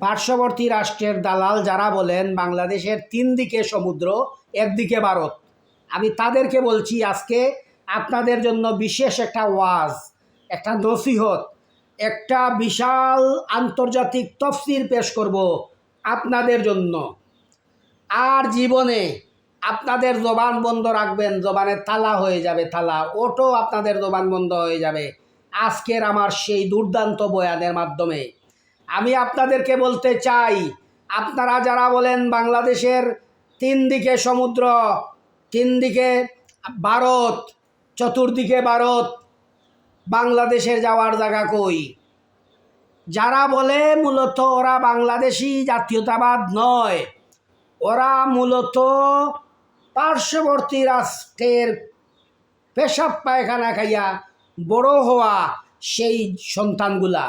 পার্শ্ববর্তী রাষ্ট্রের দালাল যারা বলেন বাংলাদেশের তিন দিকে সমুদ্র, একদিকে ভারত, আমি তাদেরকে বলছি আজকে আপনাদের জন্য বিশেষ একটা ওয়াজ, একটা নসিহত, একটা বিশাল আন্তর্জাতিক তফসির পেশ করব আপনাদের জন্য। আর জীবনে আপনাদের জবান বন্ধ রাখবেন, জবানের তালা হয়ে যাবে, তালা ওটো আপনাদের জবান বন্ধ হয়ে যাবে আজকের আমার সেই দুর্দান্ত বয়ানের মাধ্যমে। আমি আপনাদেরকে বলতে চাই, আপনারা যারা বলেন বাংলাদেশের তিন দিকে সমুদ্র, তিন দিকে ভারত, চতুর্দিকে ভারত, বাংলাদেশের যাওয়ার জায়গা কই? যারা বলে মূলত ওরা বাংলাদেশি জাতীয়তাবাদ নয়, ওরা মূলত পার্শ্ববর্তী রাষ্ট্রের পেশাব পায়খানা খাইয়া বড় হওয়া সেই সন্তানগুলা।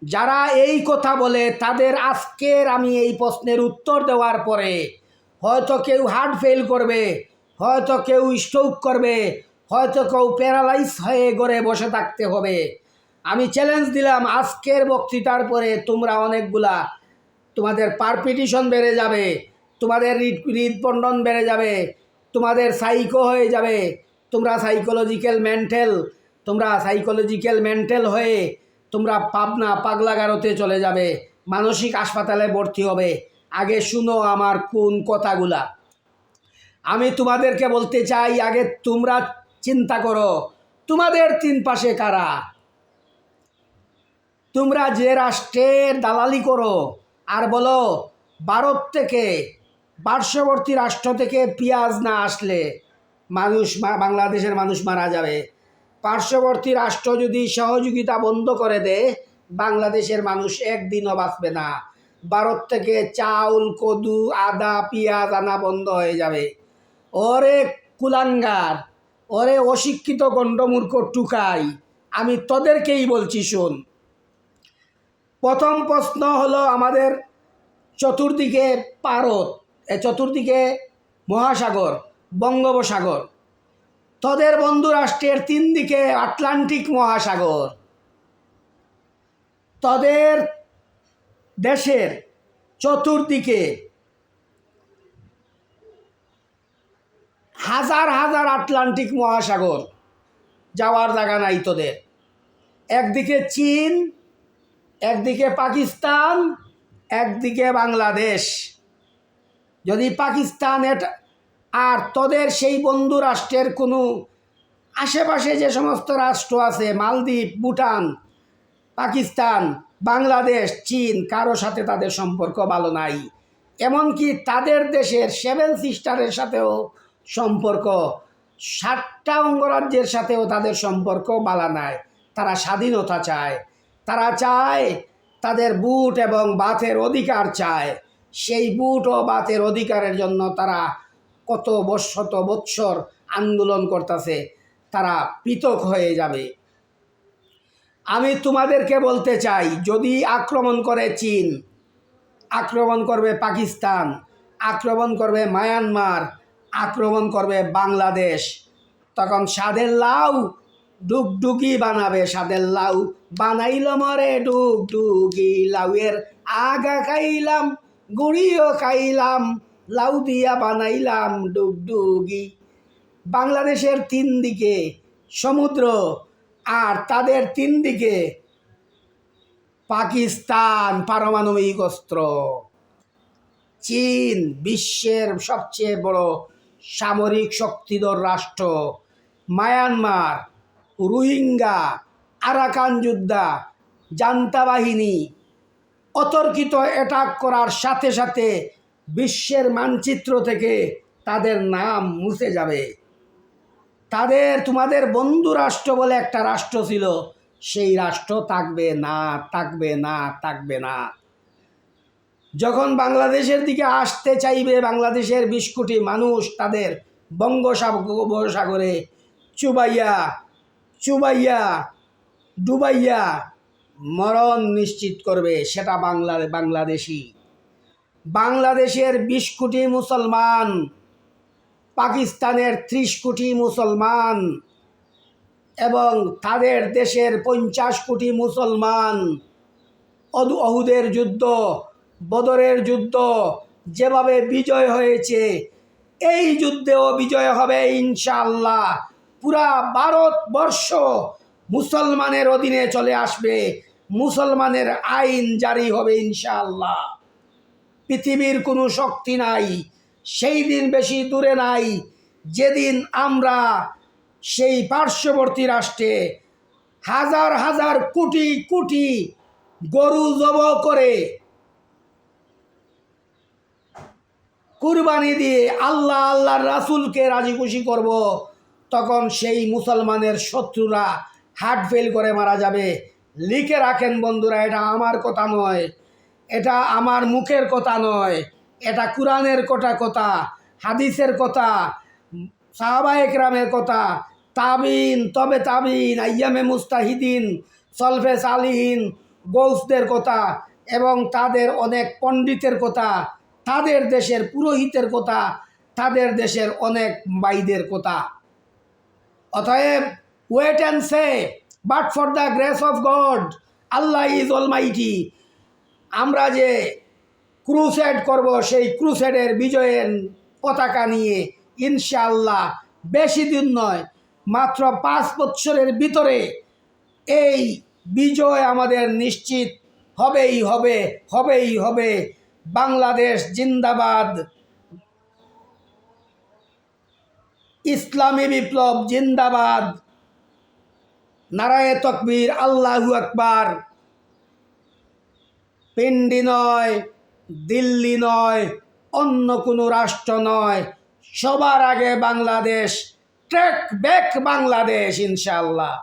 যারা এই কথা বলে তাদের আজকের আমি এই প্রশ্নের উত্তর দেওয়ার পরে হয়তো কেউ হার্ট ফেল করবে, হয়তো কেউ স্ট্রোক করবে, হয়তো কেউ প্যারালাইজ হয়ে ঘরে বসে থাকতে হবে। আমি চ্যালেঞ্জ দিলাম, আজকের বক্তৃতার পরে তোমরা অনেকগুলা, তোমাদের পারপিটিশন বেড়ে যাবে, তোমাদের হৃদস্পন্দন বেড়ে যাবে, তোমাদের সাইকো হয়ে যাবে, তোমরা সাইকোলজিক্যাল মেন্টাল হয়ে তোমরা পাগলাগারোতে চলে যাবে, মানসিক হাসপাতালে ভর্তি হবে। আগে শুনো আমার কোন কথাগুলা। আমি তোমাদেরকে বলতে চাই, আগে তোমরা চিন্তা করো তোমাদের তিন পাশে কারা। তোমরা যে রাষ্ট্রের দালালি করো আর বলো ভারত থেকে, পার্শ্ববর্তী রাষ্ট্র থেকে পেঁয়াজ না আসলে বাংলাদেশের মানুষ মারা যাবে। পার্শ্ববর্তী রাষ্ট্র যদি সহযোগিতা বন্ধ করে দেয়, বাংলাদেশের মানুষ একদিনও বাঁচবে না। ভারত থেকে চাউল, কদু, আদা, পেঁয়াজ আনা বন্ধ হয়ে যাবে। ওরে কুলাঙ্গার, ওরে অশিক্ষিত গণ্ডমূর্খ টুকাই, আমি তোদেরকেই বলছি শোন। প্রথম প্রশ্ন হলো আমাদের চতুর্দিকে ভারত, চতুর্দিকে মহাসাগর, বঙ্গোপসাগর। তোদের বন্ধু রাষ্ট্রের তিন দিকে আটলান্টিক মহাসাগর। তোদের দেশের চতুর্দিকে হাজার হাজার আটলান্টিক মহাসাগর, যাওয়ার জায়গা নাই তোদের। একদিকে চীন, একদিকে পাকিস্তান, একদিকে বাংলাদেশ। যদি পাকিস্তান আর তোদের সেই বন্ধু রাষ্ট্রের কোনো আশেপাশে যে সমস্ত রাষ্ট্র আছে, মালদ্বীপ, ভুটান, পাকিস্তান, বাংলাদেশ, চীন, কারো সাথে তাদের সম্পর্ক ভালো নাই। এমনকি তাদের দেশের 7 সিস্টারের সাথেও সম্পর্ক, 7টা অঙ্গরাজ্যের সাথেও তাদের সম্পর্ক ভালো নাই। তারা স্বাধীনতা চায়, তারা চায় তাদের বুট এবং বাতের অধিকার চায়। সেই বুট ও বাতের অধিকারের জন্য তারা কত শত বৎসর আন্দোলন করতেছে, তারা পৃথক হয়ে যাবে। আমি তোমাদেরকে বলতে চাই, যদি আক্রমণ করে চীন, আক্রমণ করবে পাকিস্তান, আক্রমণ করবে মায়ানমার, আক্রমণ করবে বাংলাদেশ, তখন সাদের লাউ ডুগডুগি বানাবে। সাদের লাউ বানাইল মরে ডুগডুগি, লাউয়ের আগা খাইলাম, গুড়িও খাইলাম, লাউ দিয়া বানাইলাম ডুগডুগি। বাংলাদেশের তিন দিকে সমুদ্র, আর তাদের তিন দিকে পাকিস্তান পারমাণবিক অস্ত্র, চীন বিশ্বের সবচেয়ে বড় সামরিক শক্তিধর রাষ্ট্র, মায়ানমার, রোহিঙ্গা, আরাকান যোদ্ধা, জান্তা বাহিনী অতর্কিত অ্যাটাক করার সাথে সাথে বিশ্বের মানচিত্র থেকে তাদের নাম মুছে যাবে। তোমাদের বন্ধু রাষ্ট্র বলে একটা রাষ্ট্র ছিল, সেই রাষ্ট্র থাকবে না, থাকবে না, থাকবে না। যখন বাংলাদেশের দিকে আসতে চাইবে, বাংলাদেশের 20 কোটি মানুষ তাদের বঙ্গোপসাগরে চুবাইয়া চুবাইয়া ডুবাইয়া মরণ নিশ্চিত করবে, সেটা বাংলাদেশি। বাংলাদেশের 20 কোটি মুসলমান, পাকিস্তানের 30 কোটি মুসলমান এবং তাদের দেশের 50 কোটি মুসলমান অহুদের যুদ্ধ, বদরের যুদ্ধ যেভাবে বিজয় হয়েছে, এই যুদ্ধেও বিজয় হবে ইনশাআল্লাহ। পুরা ভারতবর্ষ মুসলমানের অধীনে চলে আসবে, মুসলমানের আইন জারি হবে ইনশাআল্লাহ। পৃথিবীর কোনো শক্তি নাই, সেই দিন বেশি দূরে নাই যেদিন আমরা সেই পার্শ্ববর্তী রাষ্ট্রে হাজার হাজার কোটি কোটি গরু জবাই করে কুরবানি দিয়ে আল্লাহ আল্লাহর রাসূলকে রাজি খুশি করব, তখন সেই মুসলমানের শত্রুরা হার্ট ফেল করে মারা যাবে। লিখে রাখেন বন্ধুরা, এটা আমার কথা নয়, এটা আমার মুখের কথা নয়, এটা কুরআনের কথা, হাদিসের কথা, সাহাবায়ে কেরামের কথা, তাবিন, তবে তাবিন, আইয়ামে মুস্তাহিদিন, সলফে সালিহিন, গৌসদের কথা এবং তাদের অনেক পণ্ডিতের কথা, তাদের দেশের পুরোহিতের কথা, তাদের দেশের অনেক ভাইদের কথা। অতএব wait and see, but for the grace of God, Allah is almighty. আমরা যে ক্রুসেড করব, সেই ক্রুসেডের বিজয়ের পতাকা নিয়ে ইনশাআল্লাহ বেশি দিন নয়, মাত্র 5 বছরের ভিতরে এই বিজয় আমাদের নিশ্চিত হবেই হবে। বাংলাদেশ জিন্দাবাদ, ইসলামী বিপ্লব জিন্দাবাদ, নারায়ে তাকবীর, আল্লাহু আকবার। পিন্ডি নয়, দিল্লি নয়, অন্য কোনো রাষ্ট্র নয়, সবার আগে বাংলাদেশ, ট্রেক ব্যাক বাংলাদেশ ইনশাআল্লাহ।